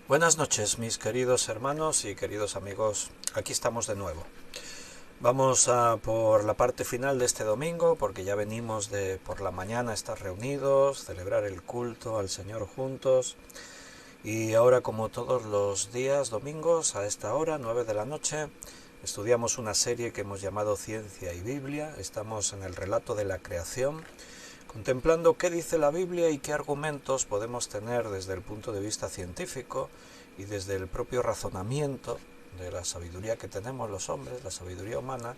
Buenas noches, mis queridos hermanos y queridos amigos. Aquí estamos de nuevo. Vamos a por la parte final de este domingo, porque ya venimos de por la mañana estar reunidos, celebrar el culto al Señor juntos. Y ahora, como todos los días domingos, a esta hora, 9 de la noche, estudiamos una serie que hemos llamado Ciencia y Biblia. Estamos en el relato de la creación, contemplando qué dice la Biblia y qué argumentos podemos tener desde el punto de vista científico y desde el propio razonamiento de la sabiduría que tenemos los hombres, la sabiduría humana,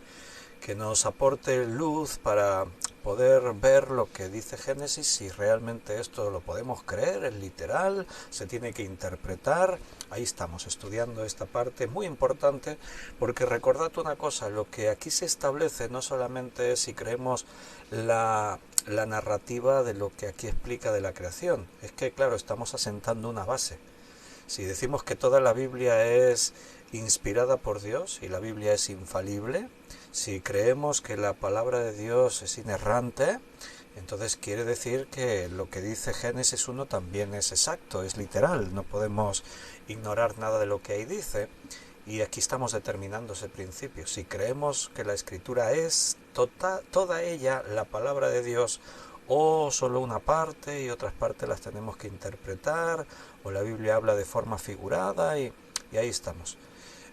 que nos aporte luz para poder ver lo que dice Génesis, si realmente esto lo podemos creer, es literal, se tiene que interpretar. Ahí estamos estudiando esta parte muy importante, porque recordad una cosa, lo que aquí se establece no solamente es si creemos la narrativa de lo que aquí explica de la creación, es que claro, estamos asentando una base. Si decimos que toda la Biblia es inspirada por Dios y la Biblia es infalible, si creemos que la palabra de Dios es inerrante, entonces quiere decir que lo que dice Génesis 1 también es exacto, es literal, no podemos ignorar nada de lo que ahí dice. Y aquí estamos determinando ese principio. Si creemos que la Escritura es toda ella la palabra de Dios, o solo una parte y otras partes las tenemos que interpretar, o la Biblia habla de forma figurada, y ahí estamos.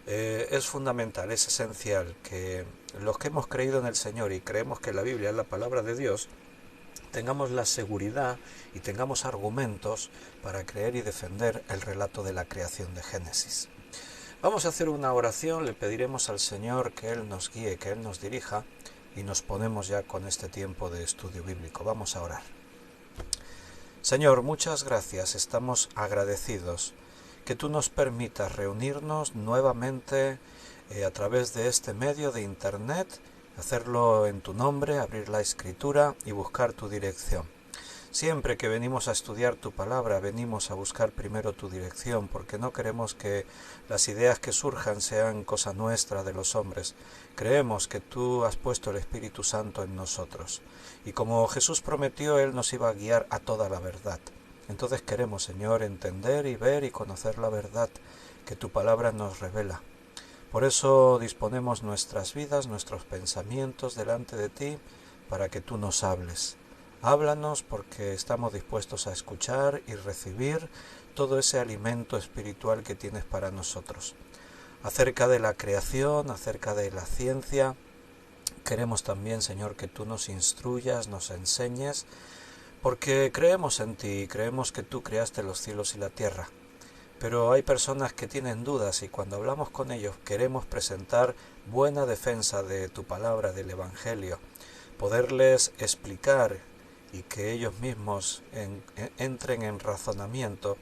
Es fundamental, es esencial que los que hemos creído en el Señor y creemos que la Biblia es la palabra de Dios, tengamos la seguridad y tengamos argumentos para creer y defender el relato de la creación de Génesis. Vamos a hacer una oración, le pediremos al Señor que Él nos guíe, que Él nos dirija, y nos ponemos ya con este tiempo de estudio bíblico. Vamos a orar. Señor, muchas gracias, estamos agradecidos que tú nos permitas reunirnos nuevamente a través de este medio de Internet, hacerlo en tu nombre, abrir la Escritura y buscar tu dirección. Siempre que venimos a estudiar tu palabra, venimos a buscar primero tu dirección, porque no queremos que las ideas que surjan sean cosa nuestra de los hombres. Creemos que tú has puesto el Espíritu Santo en nosotros. Y como Jesús prometió, Él nos iba a guiar a toda la verdad. Entonces queremos, Señor, entender y ver y conocer la verdad que tu palabra nos revela. Por eso disponemos nuestras vidas, nuestros pensamientos delante de ti, para que tú nos hables. Háblanos, porque estamos dispuestos a escuchar y recibir todo ese alimento espiritual que tienes para nosotros. Acerca de la creación, acerca de la ciencia, queremos también, Señor, que tú nos instruyas, nos enseñes, porque creemos en ti, creemos que tú creaste los cielos y la tierra. Pero hay personas que tienen dudas, y cuando hablamos con ellos queremos presentar buena defensa de tu palabra, del Evangelio, poderles explicar y que ellos mismos entren en razonamiento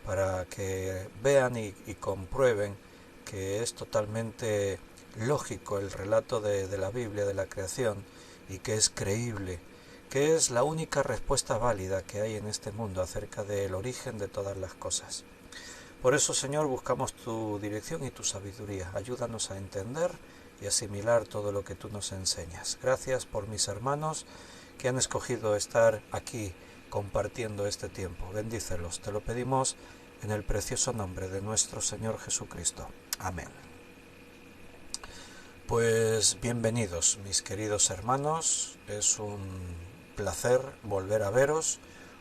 para que vean y comprueben que es totalmente lógico el relato de la Biblia, de la creación, y que es creíble, que es la única respuesta válida que hay en este mundo acerca del origen de todas las cosas. Por eso, Señor, buscamos tu dirección y tu sabiduría. Ayúdanos a entender y asimilar todo lo que tú nos enseñas. Gracias por mis hermanos que han escogido estar aquí compartiendo este tiempo. Bendícelos, te lo pedimos en el precioso nombre de nuestro Señor Jesucristo. Amén. Pues bienvenidos, mis queridos hermanos. Es un placer volver a veros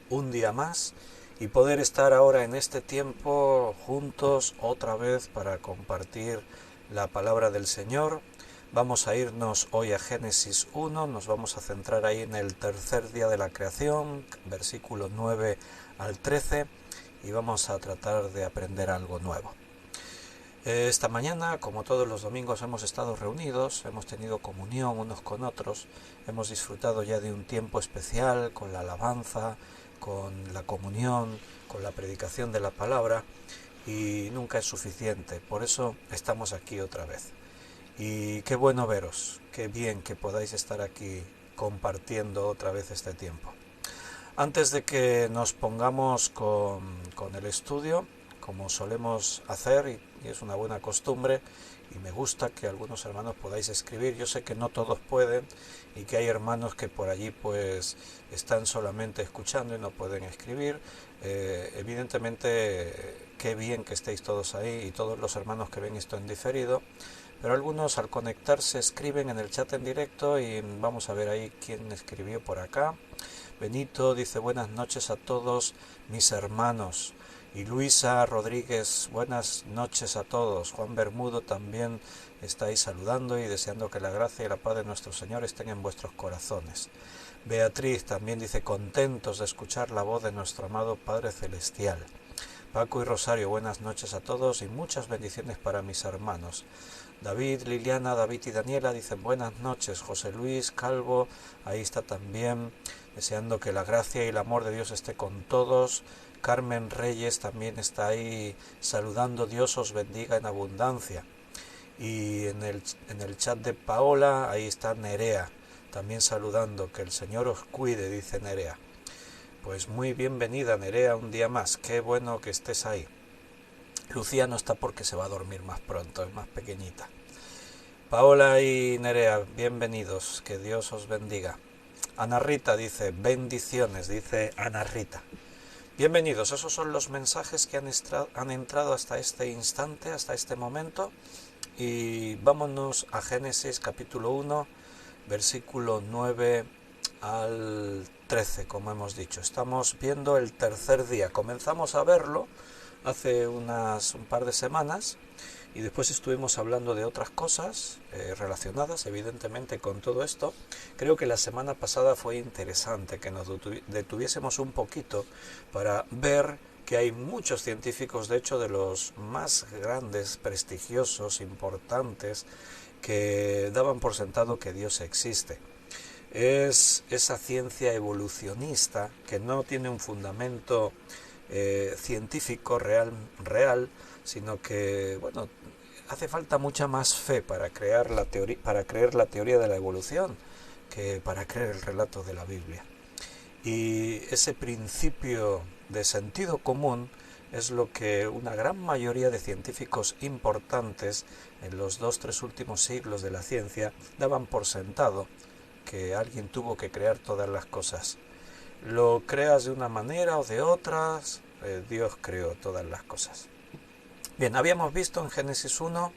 un día más y poder estar ahora en este tiempo juntos otra vez para compartir la palabra del Señor. Vamos a irnos hoy a Génesis 1, nos vamos a centrar ahí en el tercer día de la creación, versículos 9 al 13, y vamos a tratar de aprender algo nuevo. Esta mañana, como todos los domingos, hemos estado reunidos, hemos tenido comunión unos con otros, hemos disfrutado ya de un tiempo especial con la alabanza, con la comunión, con la predicación de la palabra, y nunca es suficiente, por eso estamos aquí otra vez. Y qué bueno veros, qué bien que podáis estar aquí compartiendo otra vez este tiempo. Antes de que nos pongamos con el estudio, como solemos hacer, y es una buena costumbre, y me gusta que algunos hermanos podáis escribir. Yo sé que no todos pueden, y que hay hermanos que por allí pues están solamente escuchando y no pueden escribir. Evidentemente qué bien que estéis todos ahí y todos los hermanos que ven esto en diferido, pero algunos al conectarse escriben en el chat en directo y vamos a ver ahí quién escribió por acá. Benito dice buenas noches a todos mis hermanos. Y Luisa Rodríguez, buenas noches a todos. Juan Bermudo también está ahí saludando y deseando que la gracia y la paz de nuestro Señor estén en vuestros corazones. Beatriz también dice contentos de escuchar la voz de nuestro amado Padre Celestial. Paco y Rosario, buenas noches a todos y muchas bendiciones para mis hermanos. David, Liliana, David y Daniela dicen buenas noches. José Luis Calvo, ahí está también, deseando que la gracia y el amor de Dios esté con todos. Carmen Reyes también está ahí saludando, Dios os bendiga en abundancia. Y en el chat de Paola, ahí está Nerea, también saludando, que el Señor os cuide, dice Nerea. Pues muy bienvenida Nerea un día más, qué bueno que estés ahí. Lucía no está porque se va a dormir más pronto, es más pequeñita. Paola y Nerea, bienvenidos, que Dios os bendiga. Ana Rita dice, bendiciones, dice Ana Rita. Bienvenidos, esos son los mensajes que han entrado hasta este instante, hasta este momento. Y vámonos a Génesis capítulo 1, versículo 9 al 13, como hemos dicho. Estamos viendo el tercer día. Comenzamos a verlo hace un par de semanas y después estuvimos hablando de otras cosas relacionadas evidentemente con todo esto. Creo que la semana pasada fue interesante que nos detuviésemos un poquito para ver que hay muchos científicos, de hecho de los más grandes, prestigiosos, importantes, que daban por sentado que Dios existe. Es esa ciencia evolucionista que no tiene un fundamento científico real, sino que, bueno, hace falta mucha más fe para creer la teoría de la evolución que para creer el relato de la Biblia. Y ese principio de sentido común es lo que una gran mayoría de científicos importantes en los 2-3 últimos siglos de la ciencia daban por sentado, que alguien tuvo que crear todas las cosas. Lo creas de una manera o de otras, Dios creó todas las cosas. Bien, habíamos visto en Génesis 1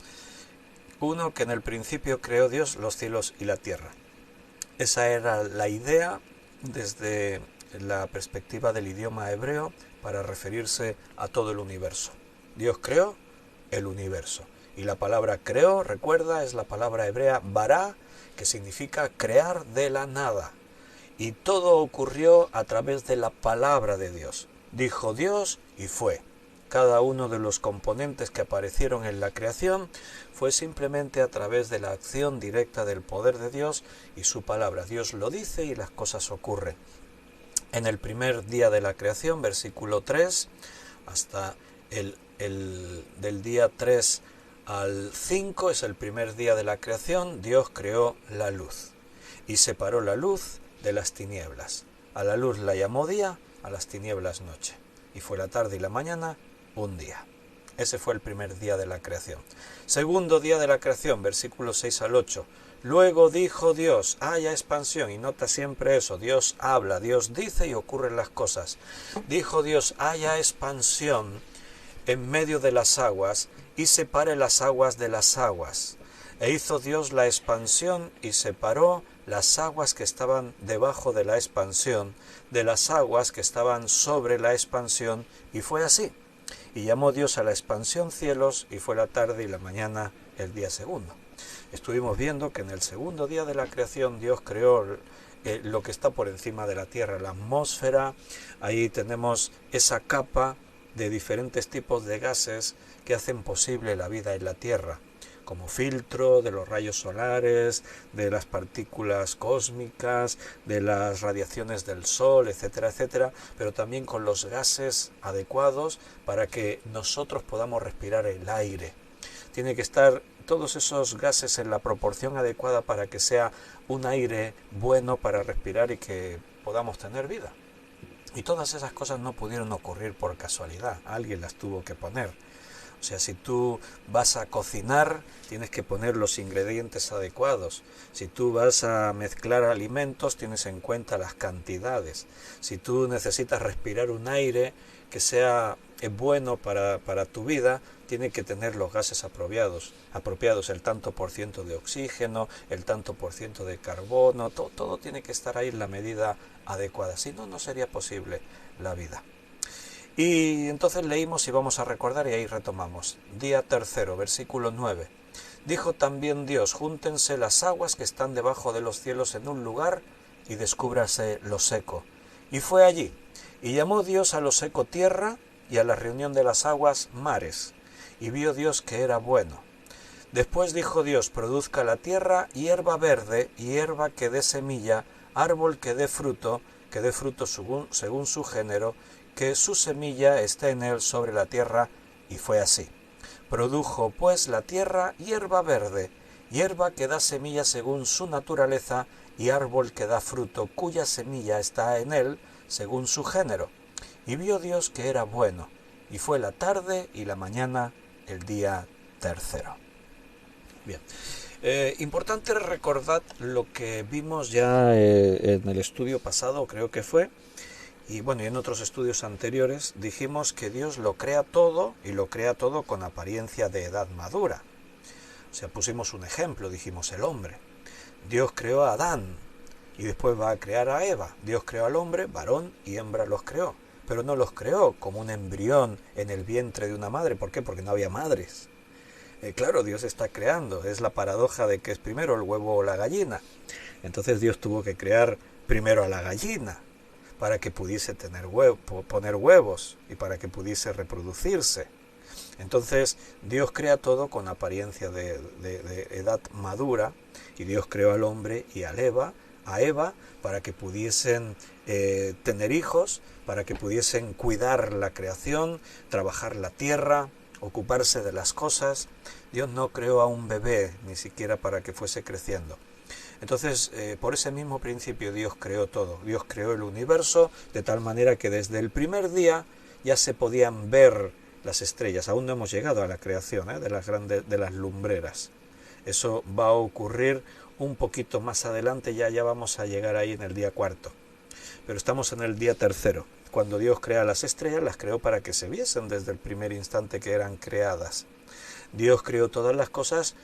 que en el principio creó Dios los cielos y la tierra. Esa era la idea desde la perspectiva del idioma hebreo para referirse a todo el universo. Dios creó el universo. Y la palabra creó, recuerda, es la palabra hebrea bará, que significa crear de la nada. Y todo ocurrió a través de la palabra de Dios. Dijo Dios y fue. Cada uno de los componentes que aparecieron en la creación fue simplemente a través de la acción directa del poder de Dios y su palabra. Dios lo dice y las cosas ocurren. En el primer día de la creación, versículo 3, hasta del día 3 al 5 es el primer día de la creación, Dios creó la luz y separó la luz de las tinieblas. A la luz la llamó día, a las tinieblas noche. Y fue la tarde y la mañana un día. Ese fue el primer día de la creación. Segundo día de la creación, versículos 6 al 8. Luego dijo Dios, haya expansión, y nota siempre eso, Dios habla, Dios dice y ocurren las cosas. Dijo Dios, haya expansión en medio de las aguas, y separe las aguas de las aguas. E hizo Dios la expansión y separó las aguas que estaban debajo de la expansión de las aguas que estaban sobre la expansión, y fue así. Y llamó Dios a la expansión cielos, y fue la tarde y la mañana el día segundo. Estuvimos viendo que en el segundo día de la creación Dios creó lo que está por encima de la tierra, la atmósfera. Ahí tenemos esa capa de diferentes tipos de gases que hacen posible la vida en la tierra, como filtro de los rayos solares, de las partículas cósmicas, de las radiaciones del sol, etcétera, etcétera, pero también con los gases adecuados para que nosotros podamos respirar el aire. Tiene que estar todos esos gases en la proporción adecuada para que sea un aire bueno para respirar y que podamos tener vida. Y todas esas cosas no pudieron ocurrir por casualidad, alguien las tuvo que poner. O sea, si tú vas a cocinar, tienes que poner los ingredientes adecuados. Si tú vas a mezclar alimentos, tienes en cuenta las cantidades. Si tú necesitas respirar un aire que sea bueno para tu vida, tiene que tener los gases apropiados, el tanto por ciento de oxígeno, el tanto por ciento de carbono, todo tiene que estar ahí en la medida adecuada. Si no, no sería posible la vida. Y entonces leímos y vamos a recordar y ahí retomamos. Día tercero, versículo 9. Dijo también Dios, júntense las aguas que están debajo de los cielos en un lugar y descúbrase lo seco. Y fue allí. Y llamó Dios a lo seco tierra y a la reunión de las aguas mares. Y vio Dios que era bueno. Después dijo Dios, produzca la tierra hierba verde, hierba que dé semilla, árbol que dé fruto según su género, que su semilla esté en él sobre la tierra, y fue así. Produjo pues la tierra hierba verde, hierba que da semilla según su naturaleza, y árbol que da fruto, cuya semilla está en él, según su género. Y vio Dios que era bueno, y fue la tarde y la mañana el día tercero. Bien. Importante recordar lo que vimos ya en el estudio pasado, creo que fue, y bueno, y en otros estudios anteriores dijimos que Dios lo crea todo y lo crea todo con apariencia de edad madura. O sea, pusimos un ejemplo, dijimos el hombre. Dios creó a Adán y después va a crear a Eva. Dios creó al hombre, varón y hembra los creó, pero no los creó como un embrión en el vientre de una madre. ¿Por qué? Porque no había madres. Claro, Dios está creando, es la paradoja de que es primero el huevo o la gallina. Entonces Dios tuvo que crear primero a la gallina para que pudiese poner huevos y para que pudiese reproducirse. Entonces Dios crea todo con apariencia de edad madura, y Dios creó al hombre y a Eva para que pudiesen tener hijos, para que pudiesen cuidar la creación, trabajar la tierra, ocuparse de las cosas. Dios no creó a un bebé ni siquiera para que fuese creciendo. Entonces, por ese mismo principio Dios creó todo. Dios creó el universo de tal manera que desde el primer día ya se podían ver las estrellas. Aún no hemos llegado a la creación de las lumbreras. Eso va a ocurrir un poquito más adelante, ya vamos a llegar ahí en el día cuarto. Pero estamos en el día tercero. Cuando Dios crea las estrellas, las creó para que se viesen desde el primer instante que eran creadas. Dios creó todas las cosas.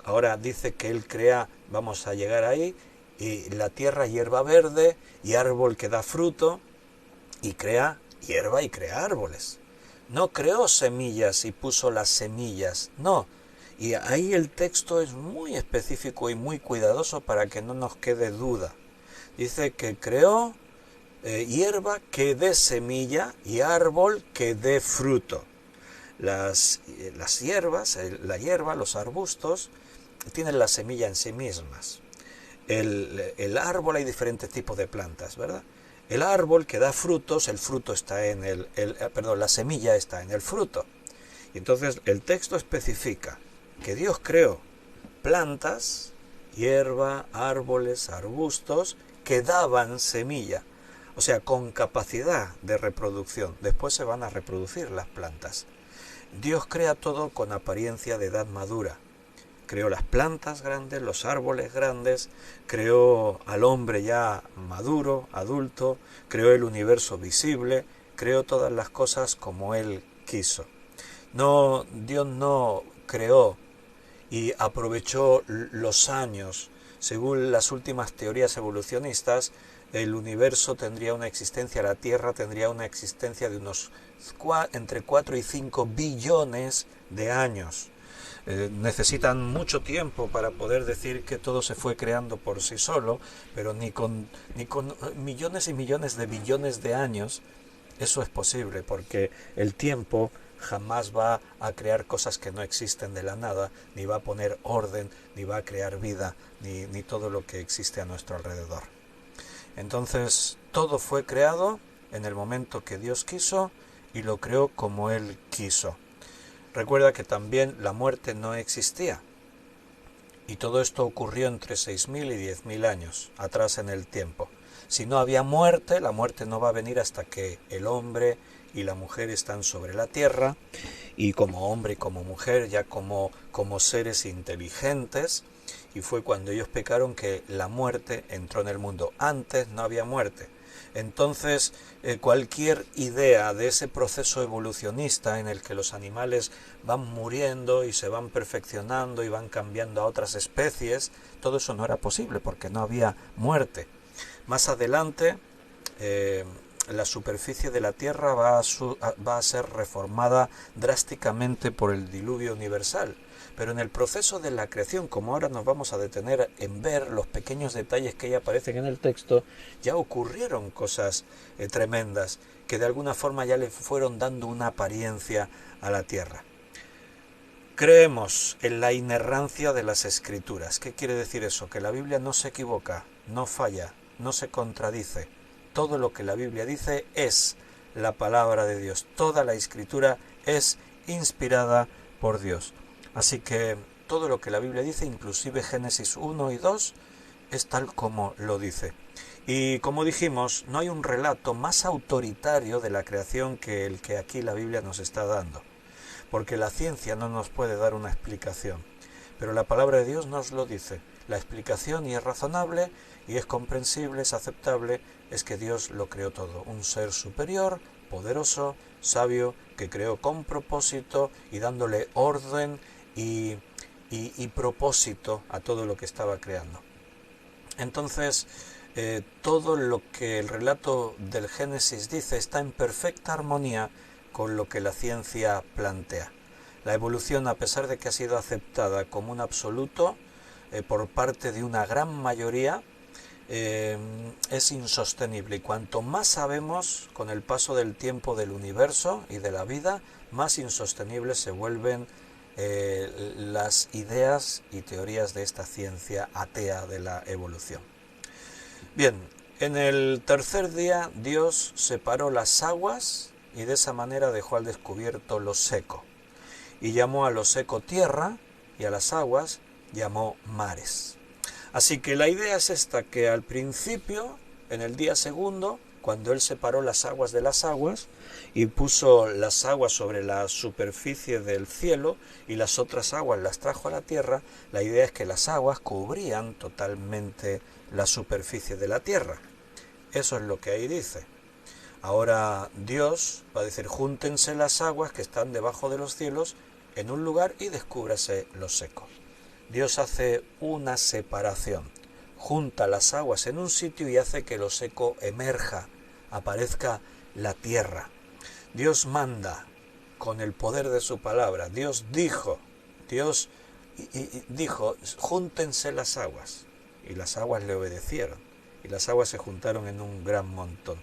Ahora dice que Él crea, vamos a llegar ahí, y la tierra hierba verde y árbol que da fruto, y crea hierba y crea árboles. No creó semillas y puso las semillas, no. Y ahí el texto es muy específico y muy cuidadoso para que no nos quede duda. Dice que creó hierba que dé semilla y árbol que dé fruto. Las hierbas, la hierba, los arbustos, tienen la semilla en sí mismas. El árbol, hay diferentes tipos de plantas, ¿verdad? El árbol que da frutos, el fruto está en la semilla está en el fruto. Y entonces el texto especifica que Dios creó plantas, hierba, árboles, arbustos que daban semilla, o sea, con capacidad de reproducción. Después se van a reproducir las plantas. Dios crea todo con apariencia de edad madura. Creó las plantas grandes, los árboles grandes, creó al hombre ya maduro, adulto, creó el universo visible, creó todas las cosas como Él quiso. No, Dios no creó y aprovechó los años. Según las últimas teorías evolucionistas, el universo tendría una existencia, la Tierra tendría una existencia de unos entre 4 y 5 billones de años. Necesitan mucho tiempo para poder decir que todo se fue creando por sí solo, pero ni con millones y millones de billones de años eso es posible, porque el tiempo jamás va a crear cosas que no existen de la nada, ni va a poner orden, ni va a crear vida, ni todo lo que existe a nuestro alrededor. Entonces, todo fue creado en el momento que Dios quiso y lo creó como Él quiso. Recuerda que también la muerte no existía. Y todo esto ocurrió entre 6.000 y 10.000 años atrás en el tiempo. Si no había muerte, la muerte no va a venir hasta que el hombre y la mujer están sobre la tierra, y como hombre y como mujer, ya como seres inteligentes, y fue cuando ellos pecaron que la muerte entró en el mundo. Antes no había muerte. Entonces, cualquier idea de ese proceso evolucionista en el que los animales van muriendo y se van perfeccionando y van cambiando a otras especies, todo eso no era posible porque no había muerte. Más adelante, la superficie de la Tierra va a ser reformada drásticamente por el diluvio universal. Pero en el proceso de la creación, como ahora nos vamos a detener en ver los pequeños detalles que ya aparecen en el texto, ya ocurrieron cosas tremendas que de alguna forma ya le fueron dando una apariencia a la Tierra. Creemos en la inerrancia de las Escrituras. ¿Qué quiere decir eso? Que la Biblia no se equivoca, no falla, no se contradice. Todo lo que la Biblia dice es la palabra de Dios. Toda la Escritura es inspirada por Dios. Así que todo lo que la Biblia dice, inclusive Génesis 1 y 2, es tal como lo dice. Y como dijimos, no hay un relato más autoritario de la creación que el que aquí la Biblia nos está dando. Porque la ciencia no nos puede dar una explicación. Pero la palabra de Dios nos lo dice. La explicación, y es razonable, y es comprensible, es aceptable, es que Dios lo creó todo. Un ser superior, poderoso, sabio, que creó con propósito y dándole orden y propósito a todo lo que estaba creando. Entonces, todo lo que el relato del Génesis dice está en perfecta armonía con lo que la ciencia plantea. La evolución, a pesar de que ha sido aceptada como un absoluto por parte de una gran mayoría, es insostenible, y cuanto más sabemos con el paso del tiempo del universo y de la vida, más insostenibles se vuelven las ideas y teorías de esta ciencia atea de la evolución. Bien, en el tercer día Dios separó las aguas y de esa manera dejó al descubierto lo seco, y llamó a lo seco tierra y a las aguas llamó mares. Así que la idea es esta, que al principio, en el día segundo, cuando Él separó las aguas de las aguas y puso las aguas sobre la superficie del cielo y las otras aguas las trajo a la tierra, la idea es que las aguas cubrían totalmente la superficie de la tierra. Eso es lo que ahí dice. Ahora Dios va a decir: júntense las aguas que están debajo de los cielos en un lugar y descúbrase lo seco. Dios hace una separación, junta las aguas en un sitio y hace que lo seco emerja, aparezca la tierra. Dios manda con el poder de su palabra. Dios dijo, júntense las aguas, y las aguas le obedecieron, y las aguas se juntaron en un gran montón.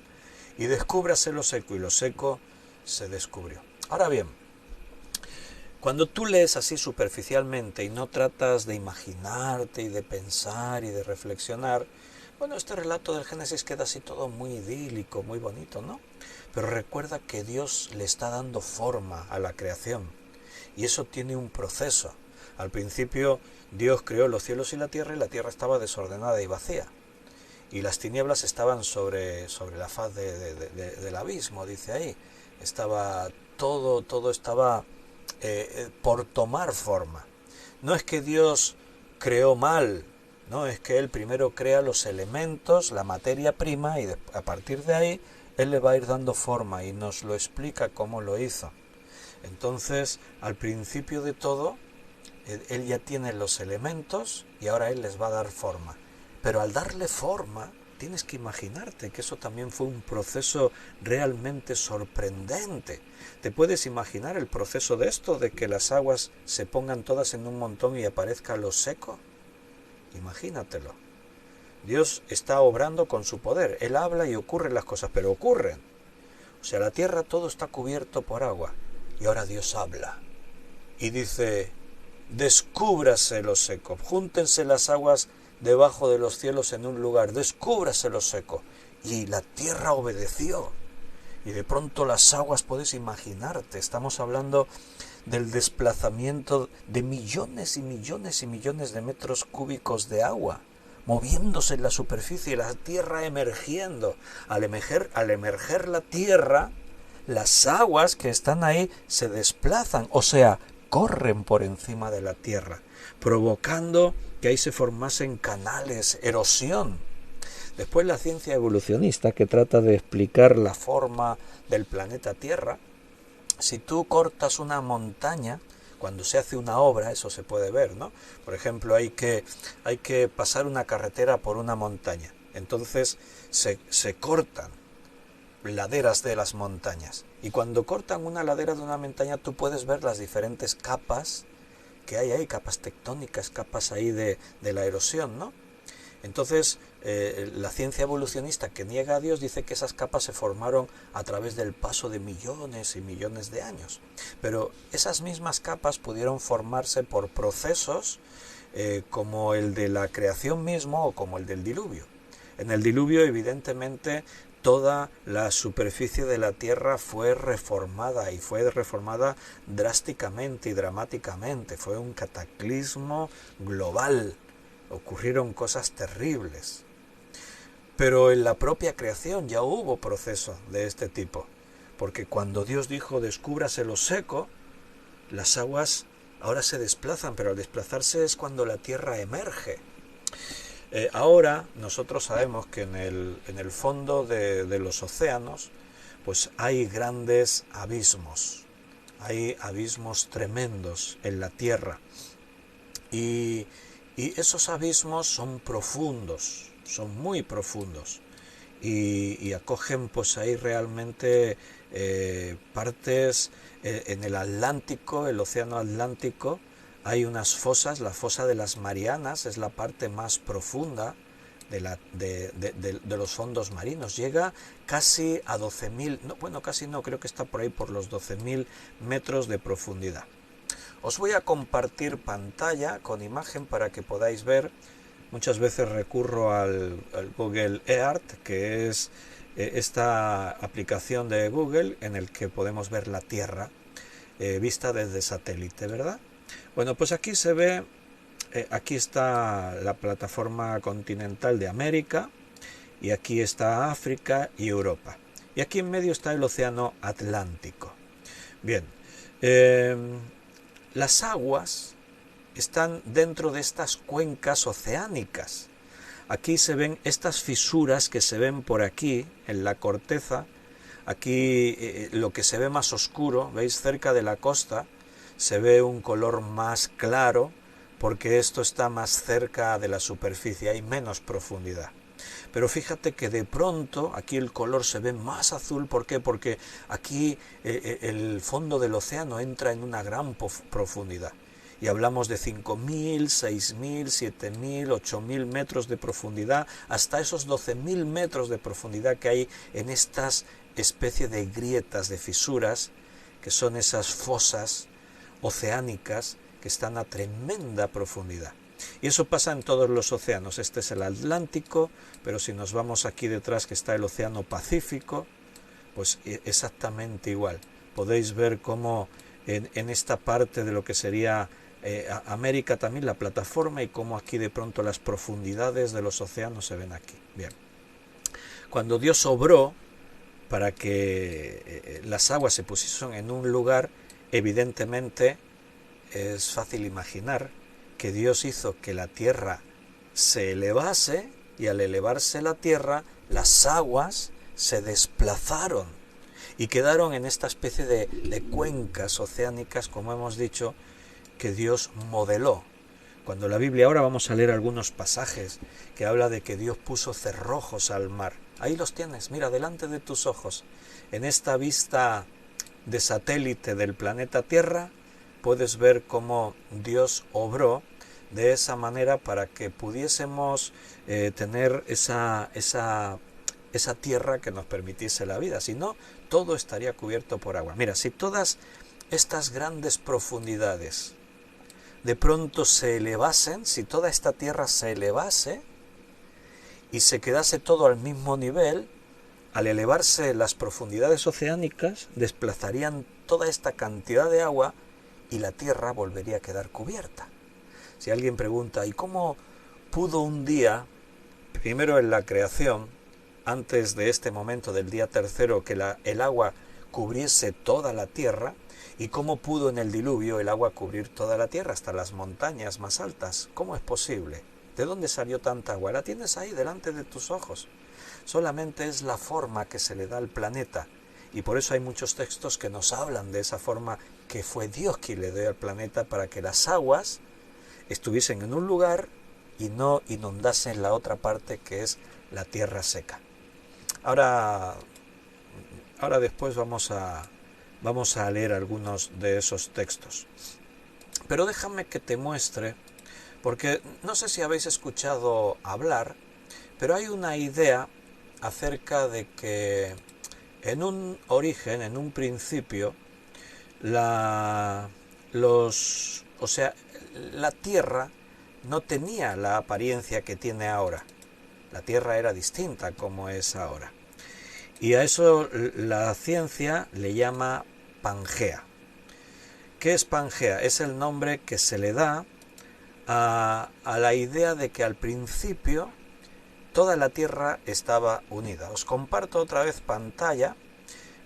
Y descúbrase lo seco, y lo seco se descubrió. Ahora bien, cuando tú lees así superficialmente y no tratas de imaginarte y de pensar y de reflexionar, bueno, este relato del Génesis queda así todo muy idílico, muy bonito, ¿no? Pero recuerda que Dios le está dando forma a la creación, y eso tiene un proceso. Al principio Dios creó los cielos y la tierra estaba desordenada y vacía, y las tinieblas estaban sobre la faz del abismo, dice ahí. Estaba todo estaba por tomar forma. No es que Dios creó mal, no, es que Él primero crea los elementos, la materia prima, y a partir de ahí Él le va a ir dando forma y nos lo explica cómo lo hizo. Entonces, al principio de todo, Él ya tiene los elementos y ahora Él les va a dar forma. Pero al darle forma, tienes que imaginarte que eso también fue un proceso realmente sorprendente. ¿Te puedes imaginar el proceso de esto, de que las aguas se pongan todas en un montón y aparezca lo seco? Imagínatelo. Dios está obrando con su poder. Él habla y ocurren las cosas, pero ocurren. O sea, la tierra todo está cubierto por agua. Y ahora Dios habla y dice: descúbrase lo seco, júntense las aguas debajo de los cielos en un lugar, descúbrase lo seco. Y la tierra obedeció. Y de pronto las aguas, puedes imaginarte, estamos hablando del desplazamiento de millones y millones y millones de metros cúbicos de agua, moviéndose en la superficie, la tierra emergiendo. Al emerger la tierra, las aguas que están ahí se desplazan, o sea, corren por encima de la tierra, provocando que ahí se formasen canales, erosión. Después la ciencia evolucionista, que trata de explicar la forma del planeta Tierra, si tú cortas una montaña, cuando se hace una obra, eso se puede ver, ¿no? Por ejemplo, hay que pasar una carretera por una montaña. Entonces se cortan laderas de las montañas. Y cuando cortan una ladera de una montaña, tú puedes ver las diferentes capas que hay ahí, capas tectónicas, capas ahí de la erosión, ¿no? Entonces, la ciencia evolucionista que niega a Dios dice que esas capas se formaron a través del paso de millones y millones de años. Pero esas mismas capas pudieron formarse por procesos como el de la creación mismo o como el del diluvio. En el diluvio, evidentemente, toda la superficie de la Tierra fue reformada, y fue reformada drásticamente y dramáticamente. Fue un cataclismo global. Ocurrieron cosas terribles. Pero en la propia creación ya hubo procesos de este tipo, porque cuando Dios dijo descúbrase lo seco, las aguas ahora se desplazan, pero al desplazarse es cuando la tierra emerge. Ahora nosotros sabemos que en el fondo de los océanos pues hay grandes abismos, hay abismos tremendos en la tierra, y esos abismos son profundos, son muy profundos, y acogen pues ahí realmente partes en el Atlántico, el océano Atlántico. Hay unas fosas, la fosa de las Marianas es la parte más profunda de los fondos marinos. Llega casi a 12.000, no, bueno, casi no, creo que está por ahí por los 12.000 metros de profundidad. Os voy a compartir pantalla con imagen para que podáis ver. Muchas veces recurro al Google Earth, que es esta aplicación de Google en el que podemos ver la Tierra vista desde satélite, ¿verdad? Bueno, pues aquí se ve, aquí está la plataforma continental de América, y aquí está África y Europa. Y aquí en medio está el océano Atlántico. Bien, las aguas están dentro de estas cuencas oceánicas. Aquí se ven estas fisuras que se ven por aquí, en la corteza. Aquí lo que se ve más oscuro, ¿veis? Cerca de la costa se ve un color más claro, porque esto está más cerca de la superficie, hay menos profundidad. Pero fíjate que de pronto aquí el color se ve más azul. ¿Por qué? Porque aquí el fondo del océano entra en una gran profundidad. Y hablamos de 5.000, 6.000, 7.000, 8.000 metros de profundidad, hasta esos 12.000 metros de profundidad que hay en estas especies de grietas, de fisuras, que son esas fosas oceánicas que están a tremenda profundidad. Y eso pasa en todos los océanos. Este es el Atlántico, pero si nos vamos aquí detrás, que está el Océano Pacífico, pues exactamente igual. Podéis ver cómo en esta parte de lo que sería América también la plataforma, y cómo aquí de pronto las profundidades de los océanos se ven aquí. Bien. Cuando Dios obró para que las aguas se pusiesen en un lugar, evidentemente es fácil imaginar que Dios hizo que la tierra se elevase, y al elevarse la tierra, las aguas se desplazaron y quedaron en esta especie de cuencas oceánicas, como hemos dicho, que Dios modeló. Cuando la Biblia, ahora vamos a leer algunos pasajes que habla de que Dios puso cerrojos al mar. Ahí los tienes, mira, delante de tus ojos. En esta vista de satélite del planeta Tierra, puedes ver cómo Dios obró de esa manera para que pudiésemos tener esa tierra que nos permitiese la vida. Si no, todo estaría cubierto por agua. Mira, si todas estas grandes profundidades de pronto se elevasen, si toda esta tierra se elevase y se quedase todo al mismo nivel, al elevarse las profundidades oceánicas, desplazarían toda esta cantidad de agua y la tierra volvería a quedar cubierta. Si alguien pregunta, ¿y cómo pudo un día primero en la creación, antes de este momento del día tercero, que el agua cubriese toda la tierra, y cómo pudo en el diluvio el agua cubrir toda la tierra, hasta las montañas más altas. ¿Cómo es posible? ¿De dónde salió tanta agua? La tienes ahí delante de tus ojos. Solamente es la forma que se le da al planeta. Y por eso hay muchos textos que nos hablan de esa forma que fue Dios quien le dio al planeta para que las aguas estuviesen en un lugar y no inundasen la otra parte que es la tierra seca. Ahora después vamos a leer algunos de esos textos. Pero déjame que te muestre, porque no sé si habéis escuchado hablar, pero hay una idea acerca de que en un origen, en un principio, la Tierra no tenía la apariencia que tiene ahora. La Tierra era distinta como es ahora. Y a eso la ciencia le llama Pangea. ¿Qué es Pangea? Es el nombre que se le da a la idea de que al principio toda la Tierra estaba unida. Os comparto otra vez pantalla.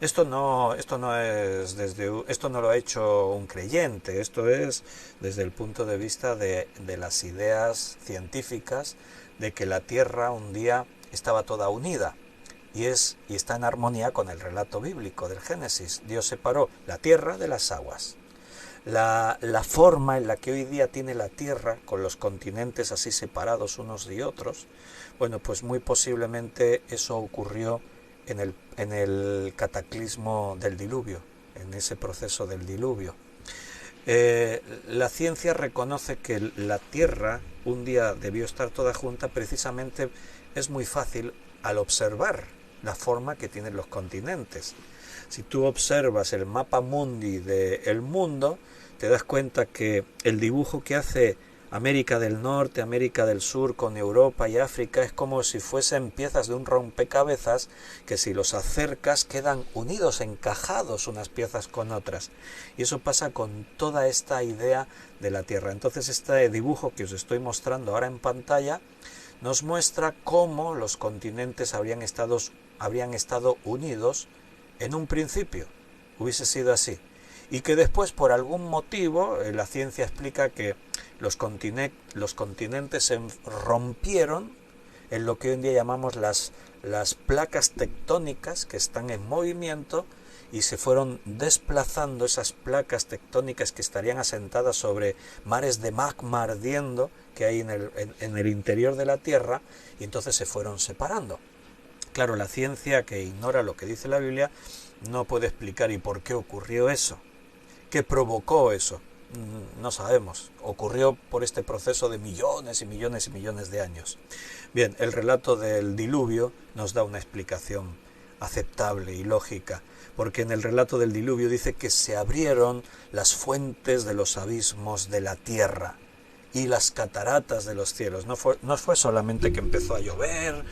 Esto no lo ha hecho un creyente, esto es desde el punto de vista de las ideas científicas de que la Tierra un día estaba toda unida y está en armonía con el relato bíblico del Génesis. Dios separó la tierra de las aguas. La forma en la que hoy día tiene la Tierra, con los continentes así separados unos de otros, bueno, pues muy posiblemente eso ocurrió en el cataclismo del diluvio, en ese proceso del diluvio. La ciencia reconoce que la Tierra un día debió estar toda junta, precisamente es muy fácil al observar la forma que tienen los continentes. Si tú observas el mapa mundi del mundo, te das cuenta que el dibujo que hace América del Norte, América del Sur con Europa y África es como si fuesen piezas de un rompecabezas que si los acercas quedan unidos, encajados unas piezas con otras. Y eso pasa con toda esta idea de la Tierra. Entonces este dibujo que os estoy mostrando ahora en pantalla nos muestra cómo los continentes habrían estado unidos en un principio. Hubiese sido así. Y que después, por algún motivo, la ciencia explica que los continentes se rompieron en lo que hoy en día llamamos las placas tectónicas, que están en movimiento, y se fueron desplazando esas placas tectónicas que estarían asentadas sobre mares de magma ardiendo que hay en el interior de la Tierra, y entonces se fueron separando. Claro, la ciencia, que ignora lo que dice la Biblia, no puede explicar y por qué ocurrió eso. ¿Qué provocó eso? No sabemos. Ocurrió por este proceso de millones y millones y millones de años. Bien, el relato del diluvio nos da una explicación aceptable y lógica, porque en el relato del diluvio dice que se abrieron las fuentes de los abismos de la tierra y las cataratas de los cielos. No fue solamente que empezó a llover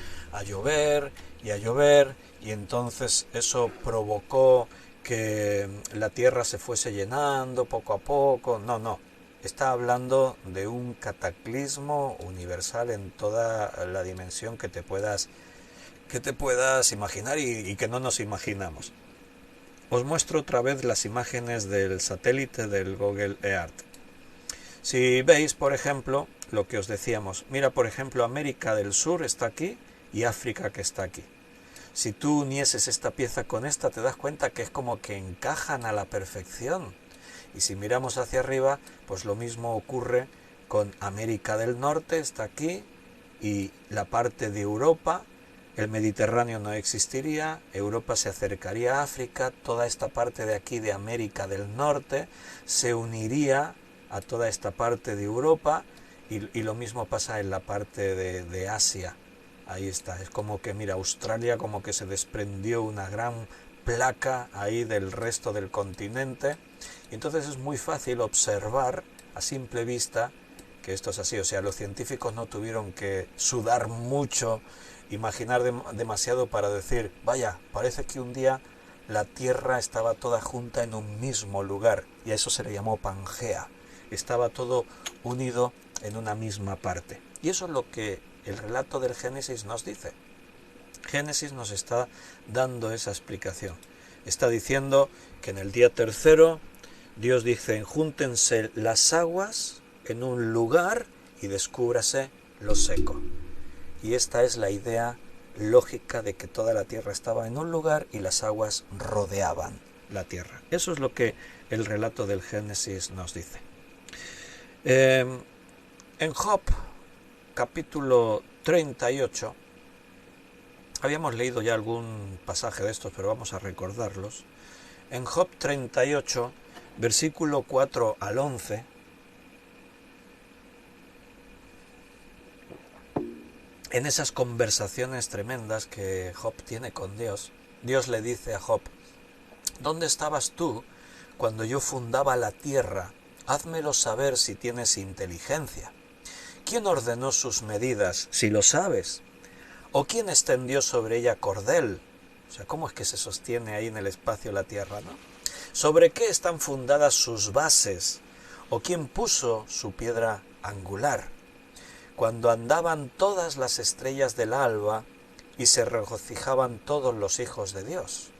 y a llover, y entonces eso provocó que la tierra se fuese llenando poco a poco. No. Está hablando de un cataclismo universal en toda la dimensión que te puedas imaginar y que no nos imaginamos. Os muestro otra vez las imágenes del satélite del Google Earth. Si veis, por ejemplo, lo que os decíamos, mira, por ejemplo, América del Sur está aquí y África que está aquí. Si tú unieses esta pieza con esta, te das cuenta que es como que encajan a la perfección. Y si miramos hacia arriba, pues lo mismo ocurre con América del Norte, está aquí, y la parte de Europa, el Mediterráneo no existiría, Europa se acercaría a África, toda esta parte de aquí de América del Norte se uniría a toda esta parte de Europa, y lo mismo pasa en la parte de Asia. Ahí está, es como que, mira, Australia como que se desprendió una gran placa ahí del resto del continente, y entonces es muy fácil observar a simple vista que esto es así. O sea, los científicos no tuvieron que sudar mucho, imaginar demasiado para decir, vaya, parece que un día la Tierra estaba toda junta en un mismo lugar, y a eso se le llamó Pangea, estaba todo unido en una misma parte. Y eso es lo que el relato del Génesis nos dice. Génesis nos está dando esa explicación. Está diciendo que en el día tercero Dios dice: júntense las aguas en un lugar y descúbrase lo seco. Y esta es la idea lógica de que toda la tierra estaba en un lugar y las aguas rodeaban la tierra. Eso es lo que el relato del Génesis nos dice. En Job, capítulo 38, habíamos leído ya algún pasaje de estos, pero vamos a recordarlos. En Job 38, versículo 4 al 11, en esas conversaciones tremendas que Job tiene con Dios, Dios le dice a Job: ¿dónde estabas tú cuando yo fundaba la tierra? Házmelo saber si tienes inteligencia. ¿Quién ordenó sus medidas, si lo sabes? ¿O quién extendió sobre ella cordel? O sea, ¿cómo es que se sostiene ahí en el espacio la tierra, no? ¿Sobre qué están fundadas sus bases? ¿O quién puso su piedra angular? Cuando andaban todas las estrellas del alba y se regocijaban todos los hijos de Dios.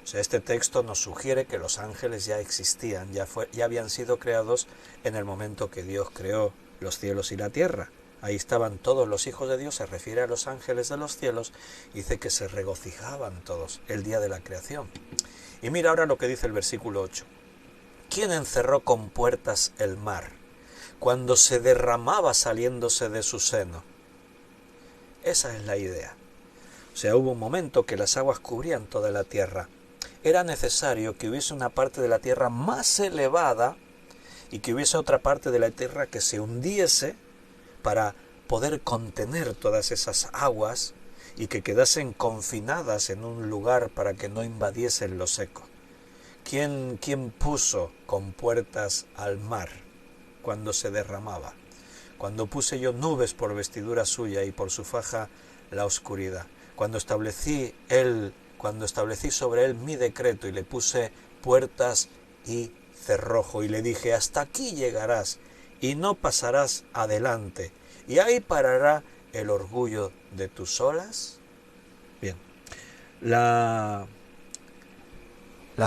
O sea, este texto nos sugiere que los ángeles ya existían, ya habían sido creados en el momento que Dios creó los cielos y la tierra. Ahí estaban todos los hijos de Dios, se refiere a los ángeles de los cielos, y dice que se regocijaban todos el día de la creación. Y mira ahora lo que dice el versículo 8. ¿Quién encerró con puertas el mar, cuando se derramaba saliéndose de su seno? Esa es la idea. O sea, hubo un momento que las aguas cubrían toda la tierra. Era necesario que hubiese una parte de la tierra más elevada y que hubiese otra parte de la tierra que se hundiese para poder contener todas esas aguas y que quedasen confinadas en un lugar para que no invadiesen lo seco. ¿Quién puso con puertas al mar cuando se derramaba? Cuando puse yo nubes por vestidura suya y por su faja la oscuridad. Cuando establecí sobre él mi decreto y le puse puertas y cerrojo y le dije: hasta aquí llegarás y no pasarás adelante, y ahí parará el orgullo de tus olas. Bien, la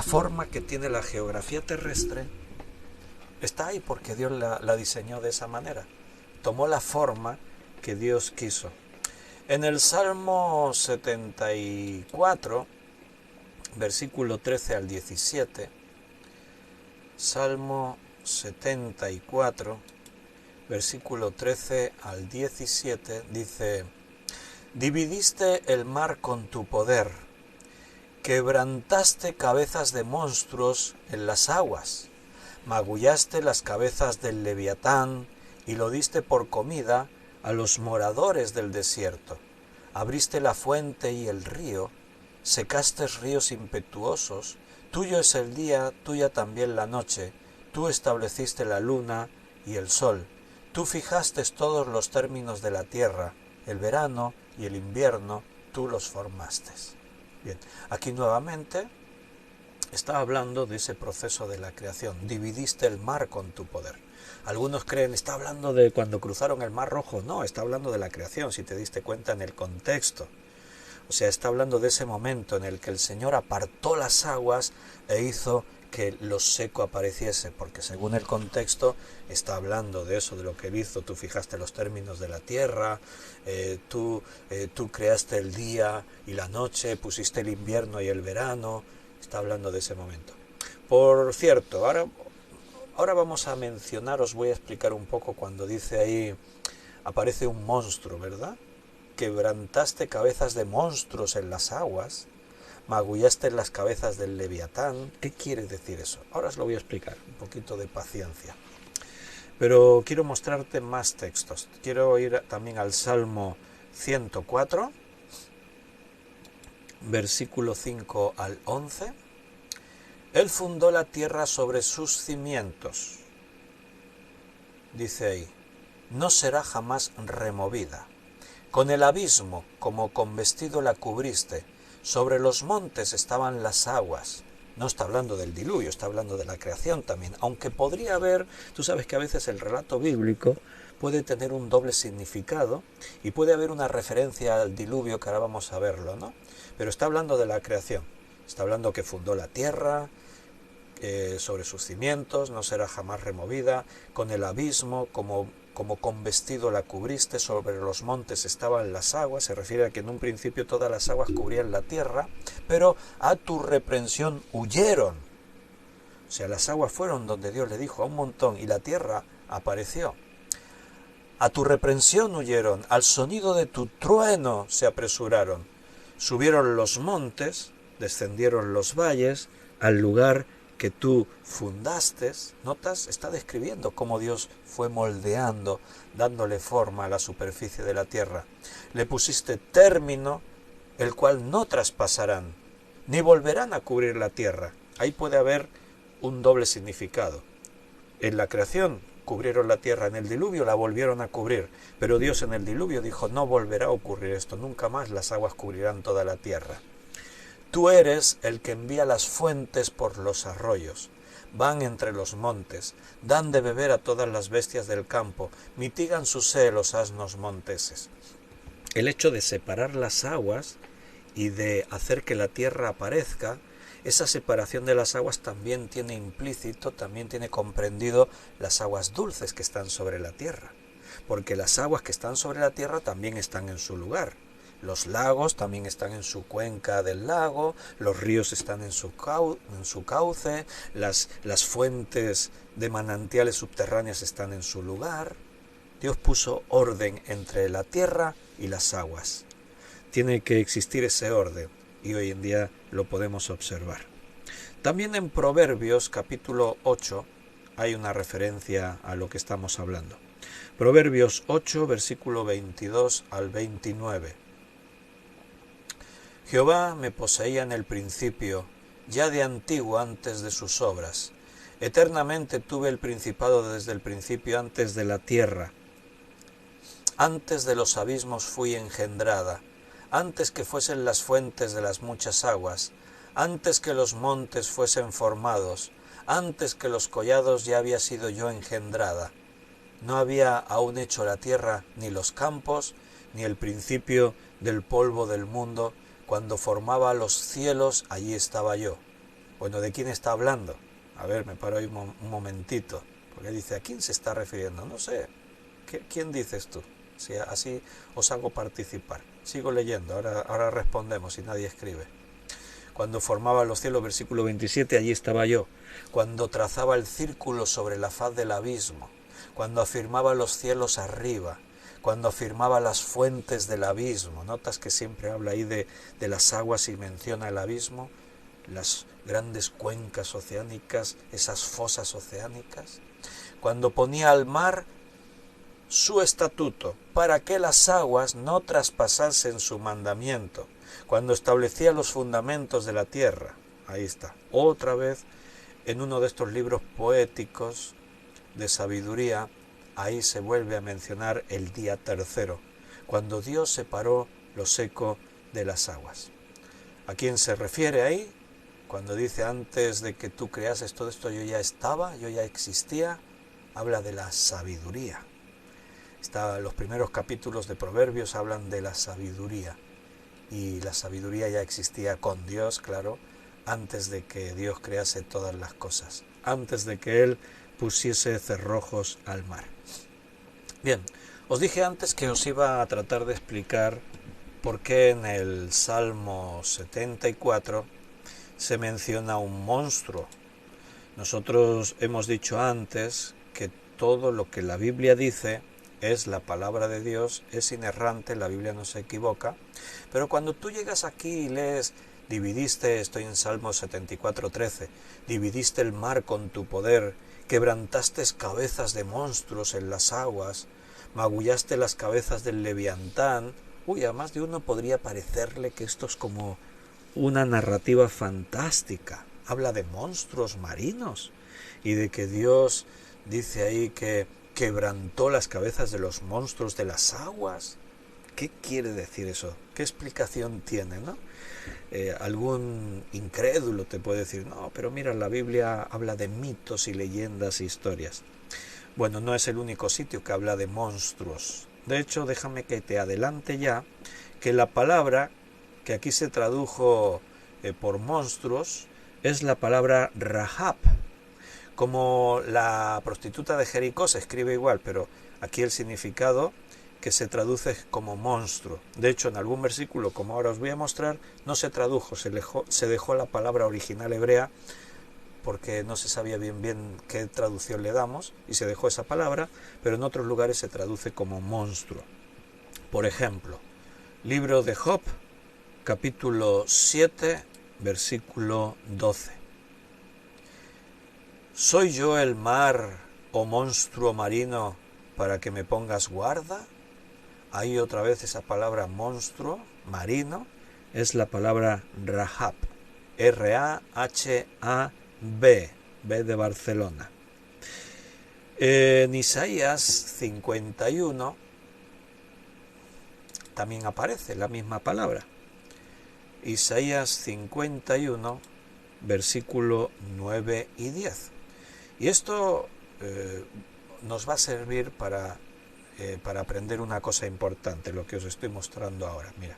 forma que tiene la geografía terrestre está ahí porque Dios la diseñó de esa manera. Tomó la forma que Dios quiso. En el Salmo 74, versículo 13 al 17, Salmo 74, versículo 13 al 17, dice: dividiste el mar con tu poder, quebrantaste cabezas de monstruos en las aguas, magullaste las cabezas del leviatán y lo diste por comida a los moradores del desierto. Abriste la fuente y el río, secaste ríos impetuosos. Tuyo es el día, tuya también la noche. Tú estableciste la luna y el sol. Tú fijaste todos los términos de la tierra, el verano y el invierno, tú los formaste. Bien, aquí nuevamente está hablando de ese proceso de la creación. Dividiste el mar con tu poder. Algunos creen, está hablando de cuando cruzaron el Mar Rojo. No, está hablando de la creación, si te diste cuenta en el contexto. O sea, está hablando de ese momento en el que el Señor apartó las aguas e hizo que lo seco apareciese, porque según el contexto está hablando de eso, de lo que él hizo. Tú fijaste los términos de la tierra, tú creaste el día y la noche, pusiste el invierno y el verano. Está hablando de ese momento. Por cierto, ahora vamos a mencionar, os voy a explicar un poco cuando dice ahí, aparece un monstruo, ¿verdad? Quebrantaste cabezas de monstruos en las aguas, magullaste las cabezas del leviatán. ¿Qué quiere decir eso? Ahora os lo voy a explicar, un poquito de paciencia. Pero quiero mostrarte más textos. Quiero ir también al Salmo 104, versículo 5 al 11. Él fundó la tierra sobre sus cimientos. Dice ahí: no será jamás removida. Con el abismo, como con vestido la cubriste. Sobre los montes estaban las aguas. No está hablando del diluvio, está hablando de la creación también. Aunque podría haber, tú sabes que a veces el relato bíblico puede tener un doble significado y puede haber una referencia al diluvio, que ahora vamos a verlo, ¿no? Pero está hablando de la creación, está hablando que fundó la tierra, sobre sus cimientos, no será jamás removida, con el abismo, como con vestido la cubriste, sobre los montes estaban las aguas, se refiere a que en un principio todas las aguas cubrían la tierra, pero a tu reprensión huyeron. O sea, las aguas fueron donde Dios le dijo a un montón y la tierra apareció. A tu reprensión huyeron, al sonido de tu trueno se apresuraron. Subieron los montes, descendieron los valles, al lugar que tú fundaste. ¿Notas? Está describiendo cómo Dios fue moldeando, dándole forma a la superficie de la tierra. Le pusiste término, el cual no traspasarán, ni volverán a cubrir la tierra. Ahí puede haber un doble significado. En la creación cubrieron la tierra, en el diluvio la volvieron a cubrir, pero Dios en el diluvio dijo, no volverá a ocurrir esto, nunca más las aguas cubrirán toda la tierra. Tú eres el que envía las fuentes por los arroyos, van entre los montes, dan de beber a todas las bestias del campo, mitigan su sed los asnos monteses. El hecho de separar las aguas y de hacer que la tierra aparezca, esa separación de las aguas también tiene implícito, también tiene comprendido las aguas dulces que están sobre la tierra, porque las aguas que están sobre la tierra también están en su lugar. Los lagos también están en su cuenca del lago, los ríos están en su cauce, las fuentes de manantiales subterráneas están en su lugar. Dios puso orden entre la tierra y las aguas. Tiene que existir ese orden y hoy en día lo podemos observar. También en Proverbios capítulo 8 hay una referencia a lo que estamos hablando. Proverbios 8, versículo 22 al 29. Jehová me poseía en el principio, ya de antiguo antes de sus obras. Eternamente tuve el principado desde el principio antes de la tierra. Antes de los abismos fui engendrada, antes que fuesen las fuentes de las muchas aguas, antes que los montes fuesen formados, antes que los collados ya había sido yo engendrada. No había aún hecho la tierra ni los campos, ni el principio del polvo del mundo. Cuando formaba los cielos, allí estaba yo. Bueno, ¿de quién está hablando? A ver, me paro ahí un momentito, porque dice, ¿a quién se está refiriendo? No sé. ¿Quién dices tú? Si así os hago participar. Sigo leyendo, ahora respondemos si nadie escribe. Cuando formaba los cielos, versículo 27, allí estaba yo. Cuando trazaba el círculo sobre la faz del abismo, cuando afirmaba los cielos arriba, cuando afirmaba las fuentes del abismo. Notas que siempre habla ahí de las aguas y menciona el abismo, las grandes cuencas oceánicas, esas fosas oceánicas. Cuando ponía al mar su estatuto, para que las aguas no traspasasen su mandamiento, cuando establecía los fundamentos de la tierra. Ahí está, otra vez en uno de estos libros poéticos de sabiduría, ahí se vuelve a mencionar el día tercero, cuando Dios separó lo seco de las aguas. ¿A quién se refiere ahí? Cuando dice antes de que tú creases todo esto yo ya estaba, yo ya existía, habla de la sabiduría. Los primeros capítulos de Proverbios hablan de la sabiduría, y la sabiduría ya existía con Dios, claro, antes de que Dios crease todas las cosas, antes de que Él pusiese cerrojos al mar. Bien, os dije antes que os iba a tratar de explicar por qué en el Salmo 74 se menciona un monstruo. Nosotros hemos dicho antes que todo lo que la Biblia dice es la palabra de Dios, es inerrante, la Biblia no se equivoca, pero cuando tú llegas aquí y lees, dividiste, estoy en Salmo 74:13, dividiste el mar con tu poder, quebrantaste cabezas de monstruos en las aguas, magullaste las cabezas del leviatán. A más de uno podría parecerle que esto es como una narrativa fantástica, habla de monstruos marinos y de que Dios dice ahí que quebrantó las cabezas de los monstruos de las aguas. ¿Qué quiere decir eso? ¿Qué explicación tiene, no? Algún incrédulo te puede decir, no, pero mira, la Biblia habla de mitos y leyendas e historias. Bueno, no es el único sitio que habla de monstruos. De hecho, déjame que te adelante ya que la palabra que aquí se tradujo por monstruos es la palabra Rahab. Como la prostituta de Jericó se escribe igual, pero aquí el significado que se traduce como monstruo. De hecho, en algún versículo, como ahora os voy a mostrar, no se tradujo, se dejó la palabra original hebrea porque no se sabía bien qué traducción le damos y se dejó esa palabra, pero en otros lugares se traduce como monstruo. Por ejemplo, libro de Job, capítulo 7, versículo 12. ¿Soy yo el mar, oh monstruo marino, para que me pongas guarda? Ahí otra vez esa palabra monstruo, marino, es la palabra Rahab, R-A-H-A-B, B de Barcelona. En Isaías 51 también aparece la misma palabra. Isaías 51, versículo 9 y 10. Y esto nos va a servir para aprender una cosa importante, lo que os estoy mostrando ahora. Mira,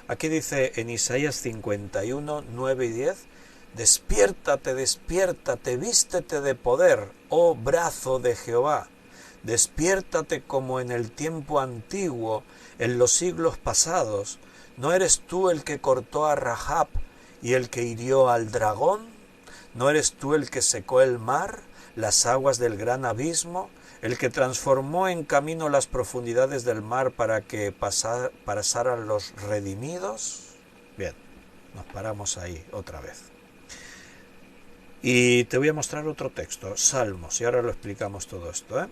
aquí dice en Isaías 51, 9 y 10, despiértate, despiértate, vístete de poder, oh brazo de Jehová, despiértate como en el tiempo antiguo, en los siglos pasados. ¿No eres tú el que cortó a Rahab y el que hirió al dragón? ¿No eres tú el que secó el mar, las aguas del gran abismo, el que transformó en camino las profundidades del mar para que pasaran los redimidos? Bien, nos paramos ahí otra vez. Y te voy a mostrar otro texto, Salmos, y ahora lo explicamos todo esto,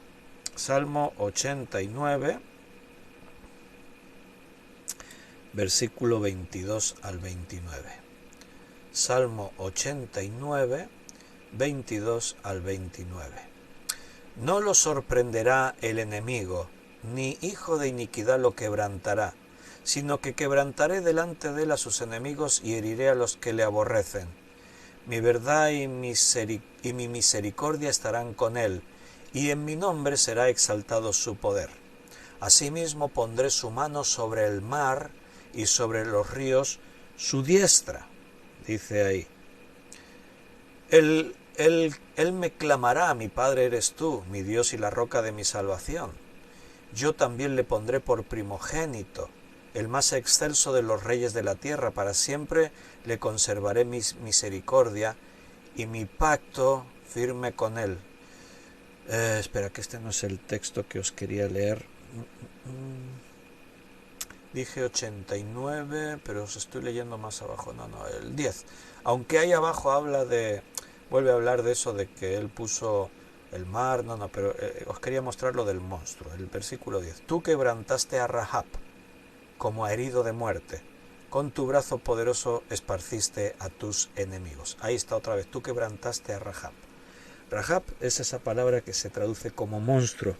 Salmo 89, versículo 22 al 29. Salmo 89, 22 al 29. No lo sorprenderá el enemigo, ni hijo de iniquidad lo quebrantará, sino que quebrantaré delante de él a sus enemigos y heriré a los que le aborrecen. Mi verdad y mi misericordia estarán con él, y en mi nombre será exaltado su poder. Asimismo pondré su mano sobre el mar y sobre los ríos su diestra, dice ahí. Él me clamará, mi Padre eres tú, mi Dios y la roca de mi salvación. Yo también le pondré por primogénito, el más excelso de los reyes de la tierra. Para siempre le conservaré mi misericordia y mi pacto firme con él. Espera, que este no es el texto que os quería leer. Dije 89, pero os estoy leyendo más abajo. No, el 10. Aunque ahí abajo vuelve a hablar de eso, de que él puso el mar. Pero os quería mostrar lo del monstruo. El versículo 10. Tú quebrantaste a Rahab como a herido de muerte. Con tu brazo poderoso esparciste a tus enemigos. Ahí está otra vez. Tú quebrantaste a Rahab. Rahab es esa palabra que se traduce como monstruo,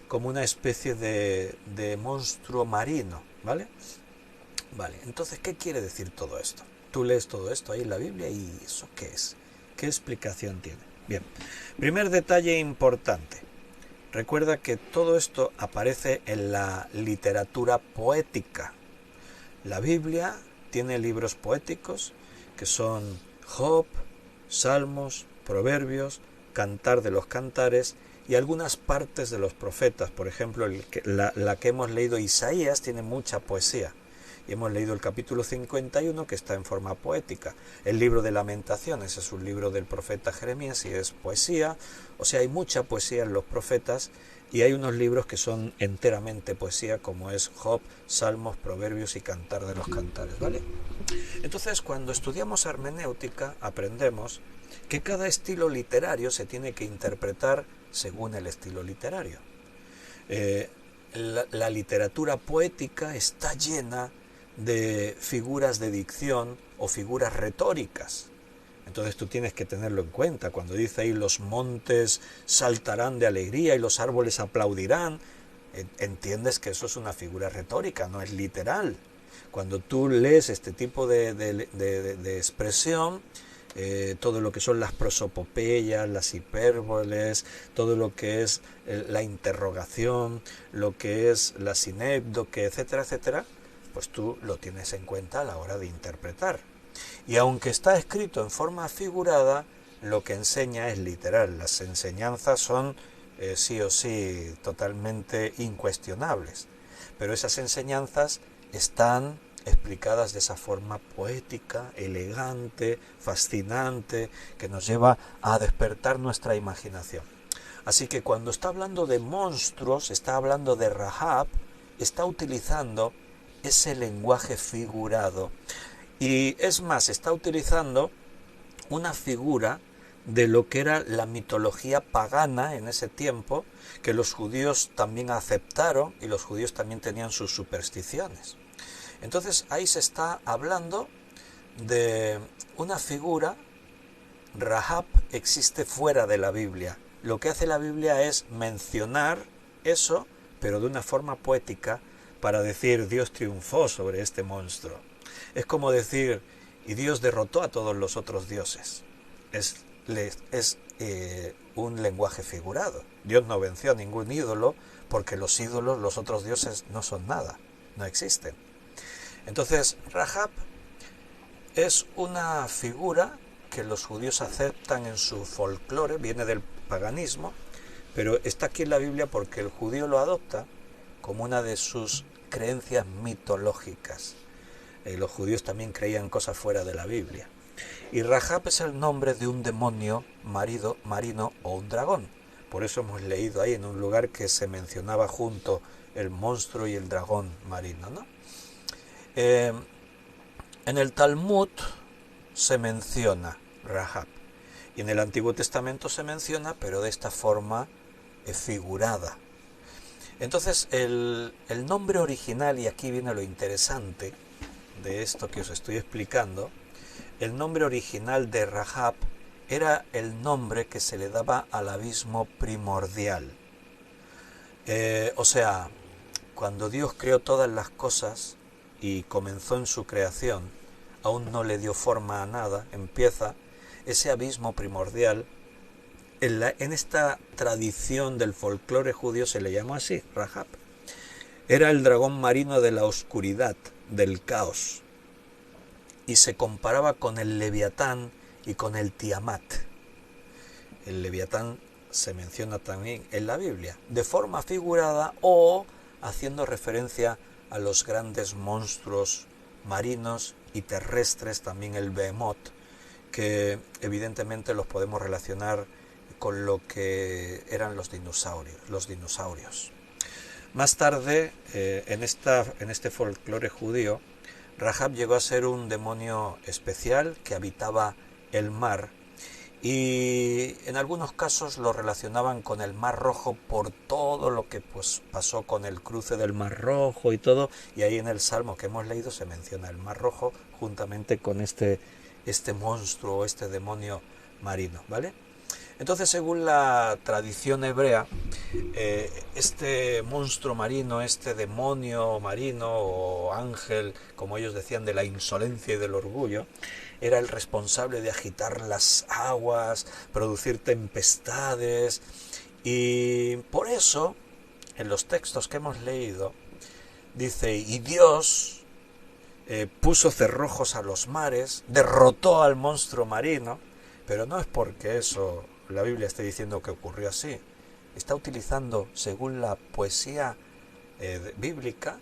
como una especie de monstruo marino, ¿vale? Vale, entonces, ¿qué quiere decir todo esto? Tú lees todo esto ahí en la Biblia y ¿eso qué es? ¿Qué explicación tiene? Bien, primer detalle importante. Recuerda que todo esto aparece en la literatura poética. La Biblia tiene libros poéticos que son Job, Salmos, Proverbios, Cantar de los Cantares y algunas partes de los profetas. Por ejemplo, la que hemos leído, Isaías, tiene mucha poesía. Y hemos leído el capítulo 51, que está en forma poética. El libro de Lamentaciones es un libro del profeta Jeremías y es poesía. O sea, hay mucha poesía en los profetas y hay unos libros que son enteramente poesía, como es Job, Salmos, Proverbios y Cantar de los Cantares, ¿vale? Entonces, cuando estudiamos hermenéutica, aprendemos que cada estilo literario se tiene que interpretar según el estilo literario. La literatura poética está llena de figuras de dicción o figuras retóricas. Entonces tú tienes que tenerlo en cuenta. Cuando dice ahí los montes saltarán de alegría y los árboles aplaudirán, entiendes que eso es una figura retórica, no es literal. Cuando tú lees este tipo de expresión, todo lo que son las prosopopeyas, las hipérboles, todo lo que es la interrogación, lo que es la sinécdoque, etcétera, etcétera, pues tú lo tienes en cuenta a la hora de interpretar. Y aunque está escrito en forma figurada, lo que enseña es literal. Las enseñanzas son sí o sí totalmente incuestionables. Pero esas enseñanzas están explicadas de esa forma poética, elegante, fascinante, que nos lleva a despertar nuestra imaginación. Así que cuando está hablando de monstruos, está hablando de Rahab, está utilizando ese lenguaje figurado. Y es más, está utilizando una figura de lo que era la mitología pagana en ese tiempo, que los judíos también aceptaron y los judíos también tenían sus supersticiones. Entonces ahí se está hablando de una figura. Rahab existe fuera de la Biblia. Lo que hace la Biblia es mencionar eso, pero de una forma poética, para decir Dios triunfó sobre este monstruo. Es como decir, y Dios derrotó a todos los otros dioses. Es un lenguaje figurado. Dios no venció a ningún ídolo, porque los ídolos, los otros dioses, no son nada, no existen. Entonces, Rahab es una figura que los judíos aceptan en su folclore, viene del paganismo, pero está aquí en la Biblia porque el judío lo adopta como una de sus creencias mitológicas. Los judíos también creían cosas fuera de la Biblia. Y Rahab es el nombre de un demonio marino o un dragón. Por eso hemos leído ahí en un lugar que se mencionaba junto el monstruo y el dragón marino, ¿no? En el Talmud se menciona Rahab. Y en el Antiguo Testamento se menciona, pero de esta forma figurada. Entonces el nombre original, y aquí viene lo interesante de esto que os estoy explicando, el nombre original de Rahab era el nombre que se le daba al abismo primordial. O sea, cuando Dios creó todas las cosas y comenzó en su creación, aún no le dio forma a nada, empieza ese abismo primordial. En esta tradición del folclore judío se le llamó así, Rahab. Era el dragón marino de la oscuridad, del caos, y se comparaba con el Leviatán y con el Tiamat. El Leviatán se menciona también en la Biblia, de forma figurada o haciendo referencia a los grandes monstruos marinos y terrestres, también el Behemoth, que evidentemente los podemos relacionar con lo que eran los dinosaurios. Más tarde, en este folclore judío, Rahab llegó a ser un demonio especial que habitaba el mar, y en algunos casos lo relacionaban con el Mar Rojo por todo lo que pues pasó con el cruce del Mar Rojo y todo, y ahí en el Salmo que hemos leído se menciona el Mar Rojo juntamente con este monstruo, este demonio marino, ¿vale? Entonces, según la tradición hebrea, este monstruo marino, este demonio marino o ángel, como ellos decían, de la insolencia y del orgullo, era el responsable de agitar las aguas, producir tempestades, y por eso, en los textos que hemos leído, dice, y Dios puso cerrojos a los mares, derrotó al monstruo marino, pero no es porque eso la Biblia esté diciendo que ocurrió así. Está utilizando, según la poesía bíblica,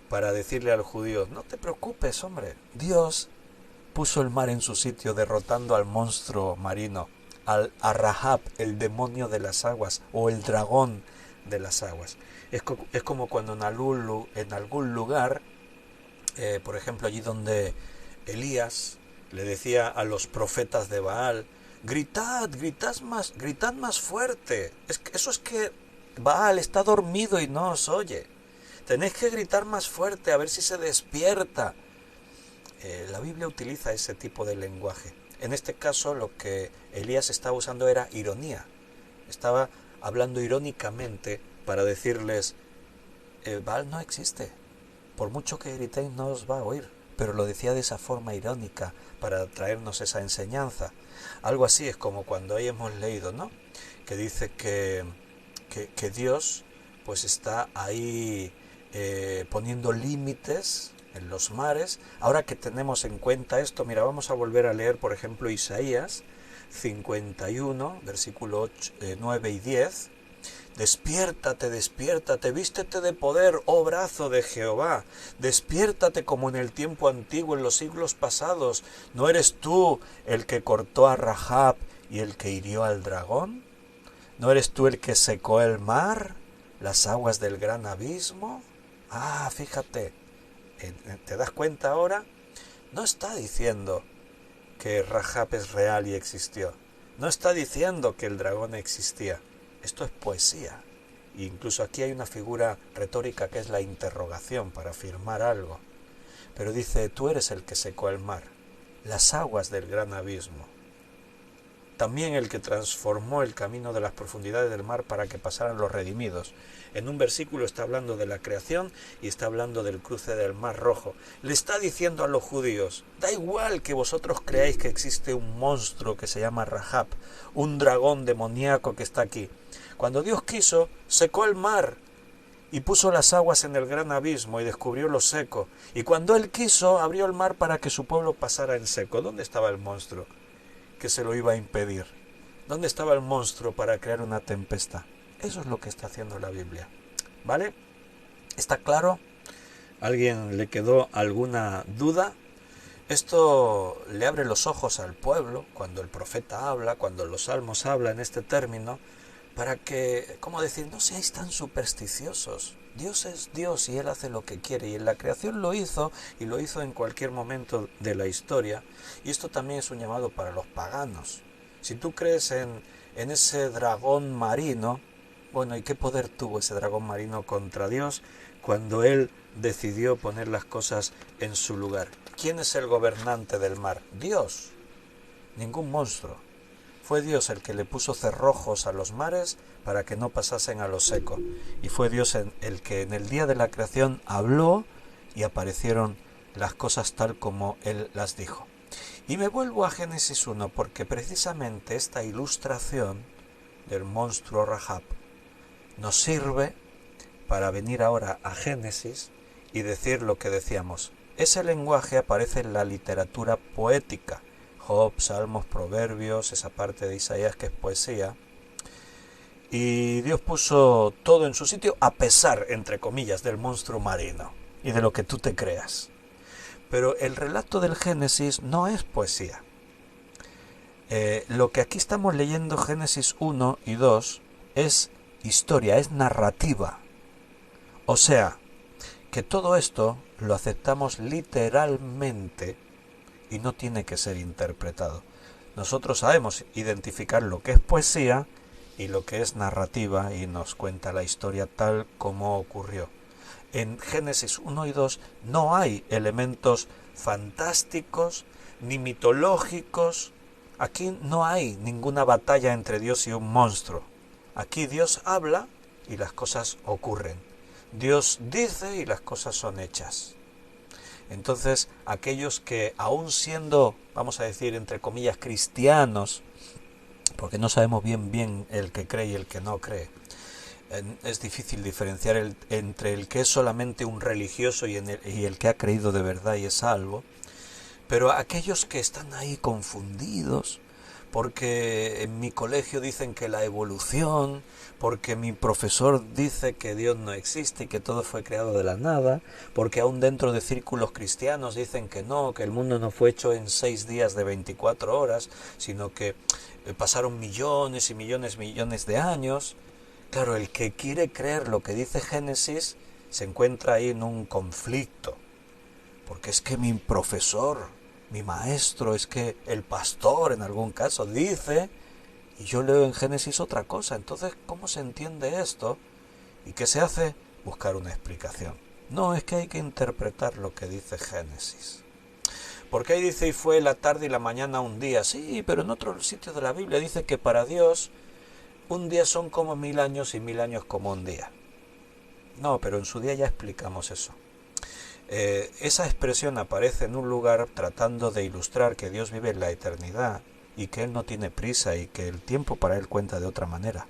para decirle al judío, no te preocupes, hombre, Dios puso el mar en su sitio, derrotando al monstruo marino, a Rahab, el demonio de las aguas, o el dragón de las aguas. Es como cuando en algún lugar, por ejemplo, allí donde Elías le decía a los profetas de Baal, gritad más fuerte. Eso es que Baal está dormido y no os oye. Tenéis que gritar más fuerte, a ver si se despierta. La Biblia utiliza ese tipo de lenguaje. En este caso lo que Elías estaba usando era ironía. Estaba hablando irónicamente para decirles, Baal no existe. Por mucho que gritéis no os va a oír. pero lo decía de esa forma irónica para traernos esa enseñanza. Algo así es como cuando ahí hemos leído, ¿no? Que dice que Dios pues está ahí poniendo límites en los mares. Ahora que tenemos en cuenta esto, mira, vamos a volver a leer, por ejemplo, Isaías 51, versículo 9 y 10. Despiértate, despiértate, vístete de poder, oh brazo de Jehová. Despiértate como en el tiempo antiguo, en los siglos pasados. ¿No eres tú el que cortó a Rahab y el que hirió al dragón? ¿No eres tú el que secó el mar, las aguas del gran abismo? Ah, fíjate, ¿te das cuenta ahora? No está diciendo que Rahab es real y existió. No está diciendo que el dragón existía. Esto es poesía. E incluso aquí hay una figura retórica que es la interrogación para afirmar algo. Pero dice, tú eres el que secó el mar, las aguas del gran abismo. También el que transformó el camino de las profundidades del mar para que pasaran los redimidos. En un versículo está hablando de la creación y está hablando del cruce del Mar Rojo. Le está diciendo a los judíos, da igual que vosotros creáis que existe un monstruo que se llama Rahab, un dragón demoníaco que está aquí. Cuando Dios quiso, secó el mar y puso las aguas en el gran abismo y descubrió lo seco. Y cuando Él quiso, abrió el mar para que su pueblo pasara en seco. ¿Dónde estaba el monstruo que se lo iba a impedir? ¿Dónde estaba el monstruo para crear una tempestad? Eso es lo que está haciendo la Biblia. ¿Vale? ¿Está claro? ¿Alguien le quedó alguna duda? Esto le abre los ojos al pueblo cuando el profeta habla, cuando los salmos hablan en este término, para que, ¿cómo decir? No seáis tan supersticiosos. Dios es Dios y Él hace lo que quiere. Y en la creación lo hizo, y lo hizo en cualquier momento de la historia. Y esto también es un llamado para los paganos. Si tú crees en ese dragón marino, bueno, ¿y qué poder tuvo ese dragón marino contra Dios cuando Él decidió poner las cosas en su lugar? ¿Quién es el gobernante del mar? Dios. Ningún monstruo. Fue Dios el que le puso cerrojos a los mares para que no pasasen a lo seco. Y fue Dios el que en el día de la creación habló y aparecieron las cosas tal como Él las dijo. Y me vuelvo a Génesis 1 porque precisamente esta ilustración del monstruo Rahab nos sirve para venir ahora a Génesis y decir lo que decíamos. Ese lenguaje aparece en la literatura poética. Job, Salmos, Proverbios, esa parte de Isaías que es poesía. Y Dios puso todo en su sitio a pesar, entre comillas, del monstruo marino y de lo que tú te creas. Pero el relato del Génesis no es poesía. Lo que aquí estamos leyendo, Génesis 1 y 2, es historia, es narrativa. O sea, que todo esto lo aceptamos literalmente y no tiene que ser interpretado. Nosotros sabemos identificar lo que es poesía y lo que es narrativa y nos cuenta la historia tal como ocurrió. En Génesis 1 y 2 no hay elementos fantásticos ni mitológicos. Aquí no hay ninguna batalla entre Dios y un monstruo. Aquí Dios habla y las cosas ocurren. Dios dice y las cosas son hechas. Entonces, aquellos que aún siendo, vamos a decir, entre comillas, cristianos, porque no sabemos bien el que cree y el que no cree, es difícil diferenciar entre el que es solamente un religioso y el que ha creído de verdad y es salvo, pero aquellos que están ahí confundidos, porque en mi colegio dicen que la evolución, porque mi profesor dice que Dios no existe y que todo fue creado de la nada, porque aún dentro de círculos cristianos dicen que no, que el mundo no fue hecho en 6 días de 24 horas, sino que pasaron millones y millones de años. Claro, el que quiere creer lo que dice Génesis se encuentra ahí en un conflicto, porque es que mi profesor, mi maestro, es que el pastor en algún caso dice, y yo leo en Génesis otra cosa. Entonces, ¿cómo se entiende esto? ¿Y qué se hace? Buscar una explicación. No, es que hay que interpretar lo que dice Génesis. Porque ahí dice, y fue la tarde y la mañana un día. Sí, pero en otro sitio de la Biblia dice que para Dios un día son como 1000 años y 1000 años como un día. No, pero en su día ya explicamos eso. Esa expresión aparece en un lugar tratando de ilustrar que Dios vive en la eternidad y que Él no tiene prisa y que el tiempo para Él cuenta de otra manera,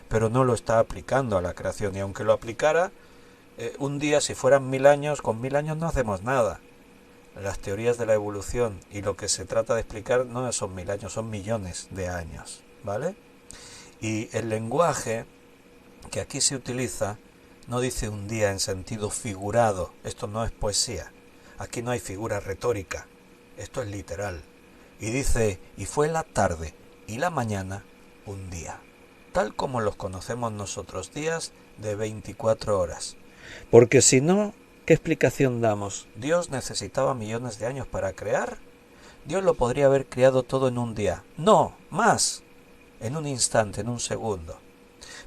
pero no lo está aplicando a la creación, y aunque lo aplicara, un día, si fueran 1000 años, con 1000 años no hacemos nada. Las teorías de la evolución y lo que se trata de explicar no son 1000 años, son millones de años, ¿vale? Y el lenguaje que aquí se utiliza no dice un día en sentido figurado, esto no es poesía, aquí no hay figura retórica, esto es literal. Y dice, y fue la tarde y la mañana un día, tal como los conocemos nosotros, días de 24 horas. Porque si no, ¿qué explicación damos? ¿Dios necesitaba millones de años para crear? Dios lo podría haber creado todo en un día. No, más, en un instante, en un segundo.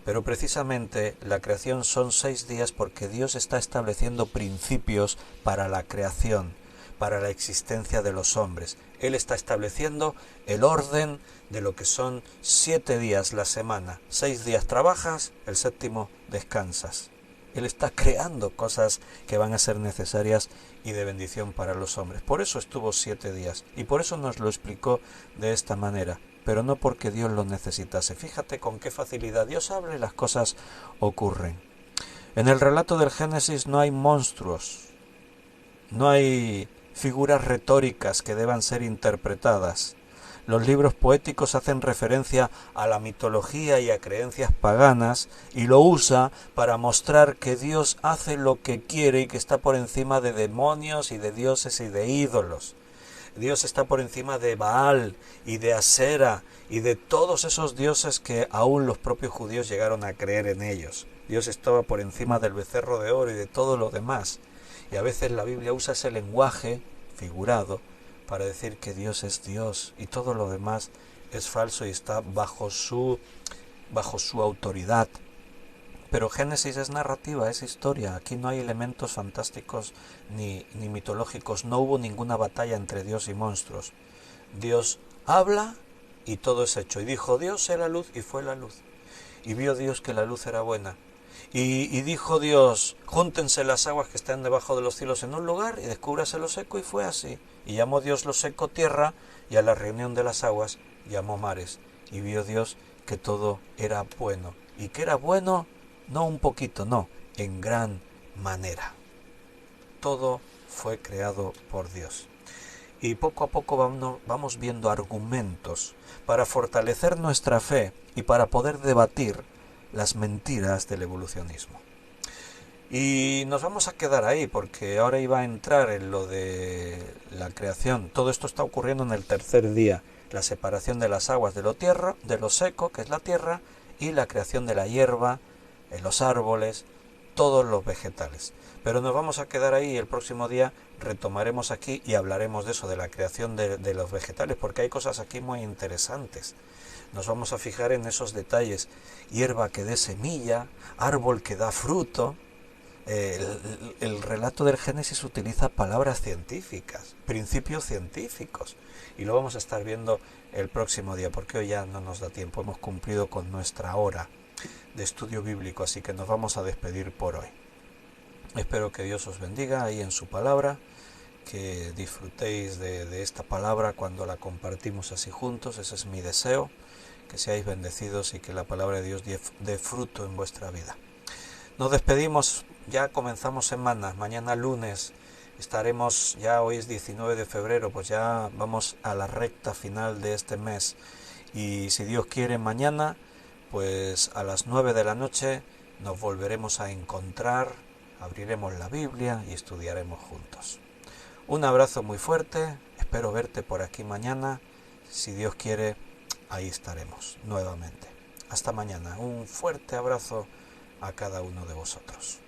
Pero precisamente la creación son 6 días porque Dios está estableciendo principios para la creación, para la existencia de los hombres. Él está estableciendo el orden de lo que son 7 días la semana. 6 días trabajas, el séptimo descansas. Él está creando cosas que van a ser necesarias y de bendición para los hombres. Por eso estuvo 7 días y por eso nos lo explicó de esta manera, pero no porque Dios lo necesitase. Fíjate con qué facilidad Dios habla y las cosas ocurren. En el relato del Génesis no hay monstruos, no hay figuras retóricas que deban ser interpretadas. Los libros poéticos hacen referencia a la mitología y a creencias paganas y lo usa para mostrar que Dios hace lo que quiere y que está por encima de demonios y de dioses y de ídolos. Dios está por encima de Baal y de Asera y de todos esos dioses que aún los propios judíos llegaron a creer en ellos. Dios estaba por encima del becerro de oro y de todo lo demás. Y a veces la Biblia usa ese lenguaje figurado para decir que Dios es Dios y todo lo demás es falso y está bajo su autoridad. Pero Génesis es narrativa, es historia. Aquí no hay elementos fantásticos ni mitológicos. No hubo ninguna batalla entre Dios y monstruos. Dios habla y todo es hecho. Y dijo Dios, sea la luz, y fue la luz. Y vio Dios que la luz era buena. Y dijo Dios, júntense las aguas que están debajo de los cielos en un lugar y descúbrase lo seco, y fue así. Y llamó Dios lo seco tierra, y a la reunión de las aguas llamó mares. Y vio Dios que todo era bueno. Y que era bueno, no un poquito, no, en gran manera. Todo fue creado por Dios. Y poco a poco vamos viendo argumentos para fortalecer nuestra fe y para poder debatir las mentiras del evolucionismo. Y nos vamos a quedar ahí porque ahora iba a entrar en lo de la creación. Todo esto está ocurriendo en el tercer día. La separación de las aguas de lo seco, que es la tierra, y la creación de la hierba, los árboles, todos los vegetales. Pero nos vamos a quedar ahí y el próximo día retomaremos aquí y hablaremos de eso, de la creación de los vegetales, porque hay cosas aquí muy interesantes. Nos vamos a fijar en esos detalles. Hierba que dé semilla, árbol que da fruto. El relato del Génesis utiliza palabras científicas, principios científicos. Y lo vamos a estar viendo el próximo día, porque hoy ya no nos da tiempo. Hemos cumplido con nuestra hora de estudio bíblico, así que nos vamos a despedir por hoy. Espero que Dios os bendiga ahí en su palabra, que disfrutéis de esta palabra cuando la compartimos así juntos. Ese es mi deseo, que seáis bendecidos y que la palabra de Dios dé fruto en vuestra vida. Nos despedimos, ya comenzamos semanas, mañana lunes estaremos, ya hoy es 19 de febrero, pues ya vamos a la recta final de este mes. Y si Dios quiere, mañana, pues a las 9 de la noche nos volveremos a encontrar, abriremos la Biblia y estudiaremos juntos. Un abrazo muy fuerte, espero verte por aquí mañana, si Dios quiere, ahí estaremos nuevamente. Hasta mañana, un fuerte abrazo a cada uno de vosotros.